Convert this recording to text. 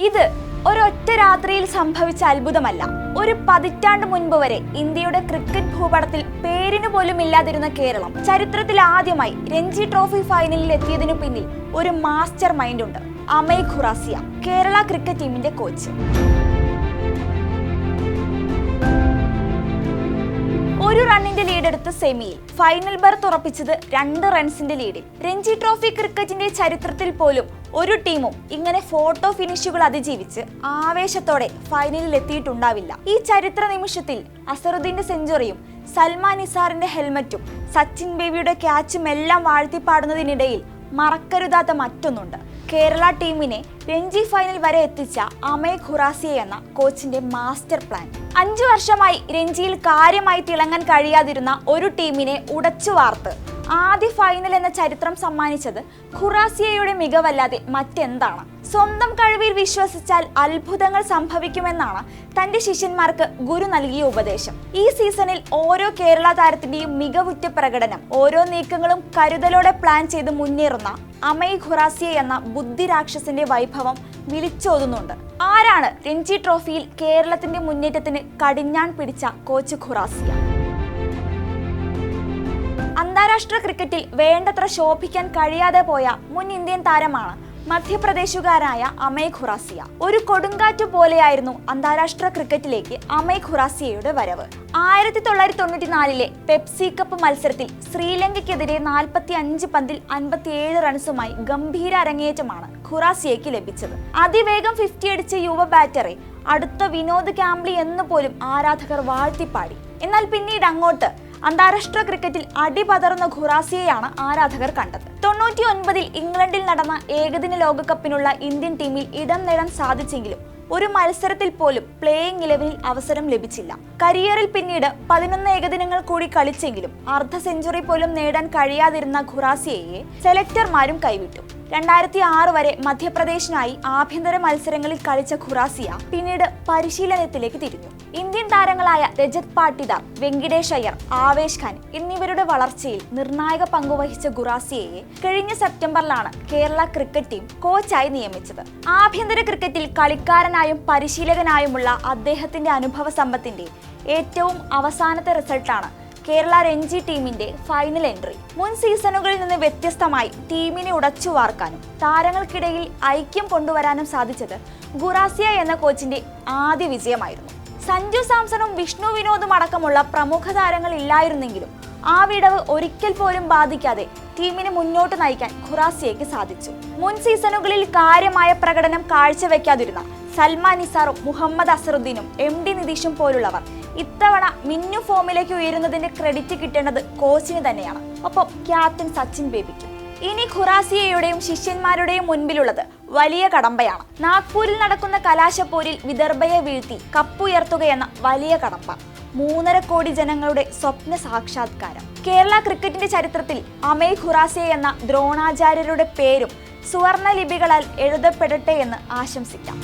ഇത് ഒരൊറ്റ രാത്രിയിൽ സംഭവിച്ച അത്ഭുതമല്ല. ഒരു പതിറ്റാണ്ട് മുൻപ് വരെ ഇന്ത്യയുടെ ക്രിക്കറ്റ് ഭൂപടത്തിൽ പേരിന് പോലും ഇല്ലാതിരുന്ന കേരളം ചരിത്രത്തിൽ ആദ്യമായി രഞ്ജി ട്രോഫി ഫൈനലിൽ എത്തിയതിനു പിന്നിൽ ഒരു മാസ്റ്റർ മൈൻഡ് ഉണ്ട്. അമയ് ഖുറാസിയ, കേരള ക്രിക്കറ്റ് ടീമിന്റെ കോച്ച്. ഒരു റണ്ണിന്റെ ലീഡെടുത്ത് സെമിയിൽ ഫൈനൽ ബർത്ത് ഉറപ്പിച്ചത് 2 റൺസിന്റെ ലീഡിൽ. രഞ്ജി ട്രോഫി ക്രിക്കറ്റിന്റെ ചരിത്രത്തിൽ പോലും ഒരു ടീമും ഇങ്ങനെ ഫോട്ടോ ഫിനിഷുകൾ അതിജീവിച്ച് ആവേശത്തോടെ ഫൈനലിൽ എത്തിയിട്ടുണ്ടാവില്ല. ഈ ചരിത്ര നിമിഷത്തിൽ അസറുദ്ദീന്റെ സെഞ്ചുറിയും സൽമാൻ നിസാറിന്റെ ഹെൽമറ്റും സച്ചിൻ ബേബിയുടെ ക്യാച്ചും എല്ലാം വാഴ്ത്തിപ്പാടുന്നതിനിടയിൽ മറക്കരുതാത്ത മറ്റൊന്നുണ്ട്. കേരള ടീമിനെ രഞ്ജി ഫൈനൽ വരെ എത്തിച്ച അമയ് ഖുറാസിയ എന്ന കോച്ചിന്റെ മാസ്റ്റർ പ്ലാൻ. 5 വർഷമായി രഞ്ജിയിൽ കാര്യമായി തിളങ്ങാൻ കഴിയാതിരുന്ന ഒരു ടീമിനെ ഉടച്ചു വാർത്ത് ആദ്യ ഫൈനൽ എന്ന ചരിത്രം സമ്മാനിച്ചത് ഖുറാസിയയുടെ മികവല്ലാതെ മറ്റെന്താണ്? സ്വന്തം കഴിവിൽ വിശ്വസിച്ചാൽ അത്ഭുതങ്ങൾ സംഭവിക്കുമെന്നാണ് തന്റെ ശിഷ്യന്മാർക്ക് ഗുരു നൽകിയ ഉപദേശം. ഈ സീസണിൽ ഓരോ കേരള താരത്തിന്റെയും മികവുറ്റ പ്രകടനം, ഓരോ നീക്കങ്ങളും കരുതലോടെ പ്ലാൻ ചെയ്ത് മുന്നേറുന്ന അമയ് ഖുറാസിയ എന്ന ബുദ്ധിരാക്ഷസന്റെ വൈഭവം വിളിച്ചോതുന്നുണ്ട്. ആരാണ് രഞ്ജി ട്രോഫിയിൽ കേരളത്തിന്റെ മുന്നേറ്റത്തിന് കടിഞ്ഞാൺ പിടിച്ച കോച്ച് ഖുറാസിയ? അന്താരാഷ്ട്ര ക്രിക്കറ്റിൽ വേണ്ടത്ര ശോഭിക്കാൻ കഴിയാതെ പോയ മുൻ ഇന്ത്യൻ താരമാണ് മധ്യപ്രദേശുകാരായ അമയ് ഖുറാസിയ. ഒരു കൊടുങ്കാറ്റ് പോലെയായിരുന്നു അന്താരാഷ്ട്ര ക്രിക്കറ്റിലേക്ക് അമയ് ഖുറാസിയയുടെ വരവ്. 1994 പെപ്സി കപ്പ് മത്സരത്തിൽ ശ്രീലങ്കയ്ക്കെതിരെ 45 പന്തിൽ 57 റൺസുമായി ഗംഭീര അരങ്ങേറ്റമാണ് ഖുറാസിയയ്ക്ക് ലഭിച്ചത്. അതിവേഗം 50 അടിച്ച യുവ ബാറ്ററെ അടുത്ത വിനോദ് കാംബ്ലി എന്ന് പോലും ആരാധകർ വാഴ്ത്തിപ്പാടി. എന്നാൽ പിന്നീട് അങ്ങോട്ട് അന്താരാഷ്ട്ര ക്രിക്കറ്റിൽ അടിപതറുന്ന ഖുറാസിയയാണ് ആരാധകർ കണ്ടത്. 99 ഇംഗ്ലണ്ടിൽ നടന്ന ഏകദിന ലോകകപ്പിനുള്ള ഇന്ത്യൻ ടീമിൽ ഇടം നേടാൻ സാധിച്ചെങ്കിലും ഒരു മത്സരത്തിൽ പോലും പ്ലേയിങ് 11-ൽ അവസരം ലഭിച്ചില്ല. കരിയറിൽ പിന്നീട് 11 ഏകദിനങ്ങൾ കൂടി കളിച്ചെങ്കിലും അർദ്ധ സെഞ്ചുറി പോലും നേടാൻ കഴിയാതിരുന്ന ഖുറാസിയയെ സെലക്ടർമാരും കൈവിട്ടു. 2006 വരെ മധ്യപ്രദേശിനായി ആഭ്യന്തര മത്സരങ്ങളിൽ കളിച്ച ഖുറാസിയ പിന്നീട് പരിശീലനത്തിലേക്ക് തിരിഞ്ഞു. ഇന്ത്യൻ താരങ്ങളായ രജത് പാട്ടിദാർ, വെങ്കിടേഷ് അയ്യർ, ആവേശ് ഖാൻ എന്നിവരുടെ വളർച്ചയിൽ നിർണായക പങ്കുവഹിച്ച ഖുറാസിയയെ കഴിഞ്ഞ സെപ്റ്റംബറിലാണ് കേരള ക്രിക്കറ്റ് ടീം കോച്ചായി നിയമിച്ചത്. ആഭ്യന്തര ക്രിക്കറ്റിൽ കളിക്കാരനായും പരിശീലകനായുമുള്ള അദ്ദേഹത്തിന്റെ അനുഭവ സമ്പത്തിന്റെ ഏറ്റവും അവസാനത്തെ റിസൾട്ടാണ് കേരള രഞ്ജി ടീമിന്റെ ഫൈനൽ എൻട്രി. മുൻ സീസണുകളിൽ നിന്ന് വ്യത്യസ്തമായി ടീമിനെ ഉടച്ചു വാർക്കാനും താരങ്ങൾക്കിടയിൽ ഐക്യം കൊണ്ടുവരാനും സാധിച്ചത് ഖുറാസിയ എന്ന കോച്ചിന്റെ ആദ്യ വിജയമായിരുന്നു. സഞ്ജു സാംസണും വിഷ്ണു വിനോദും അടക്കമുള്ള പ്രമുഖ താരങ്ങൾ ഇല്ലായിരുന്നെങ്കിലും ആ വിടവ് ഒരിക്കൽ പോലും ബാധിക്കാതെ ടീമിനെ മുന്നോട്ട് നയിക്കാൻ ഖുറാസിയയ്ക്ക് സാധിച്ചു. മുൻ സീസണുകളിൽ കാര്യമായ പ്രകടനം കാഴ്ചവെക്കാതിരുന്ന സൽമാൻ നിസാറും മുഹമ്മദ് അസറുദ്ദീനും MD നിതീഷും പോലുള്ളവർ ഇത്തവണ മിന്നു ഫോമിലേക്ക് ഉയരുന്നതിന്റെ ക്രെഡിറ്റ് കിട്ടേണ്ടത് കോച്ചിന് തന്നെയാണ്, ഒപ്പം ക്യാപ്റ്റൻ സച്ചിൻ ബേബിക്ക്. ഇനി ഖുറാസിയയുടെയും ശിഷ്യന്മാരുടെയും മുൻപിലുള്ളത് വലിയ കടമ്പയാണ്. നാഗ്പൂരിൽ നടക്കുന്ന കലാശപ്പോരിൽ വിദർഭയെ വീഴ്ത്തി കപ്പുയർത്തുകയെന്ന വലിയ കടമ്പ. 3.5 കോടി ജനങ്ങളുടെ സ്വപ്ന സാക്ഷാത്കാരം. കേരള ക്രിക്കറ്റിന്റെ ചരിത്രത്തിൽ അമയ് ഖുറാസിയ എന്ന ദ്രോണാചാര്യരുടെ പേരും സുവർണ ലിപികളാൽ എഴുതപ്പെടട്ടെ എന്ന് ആശംസിക്കാം.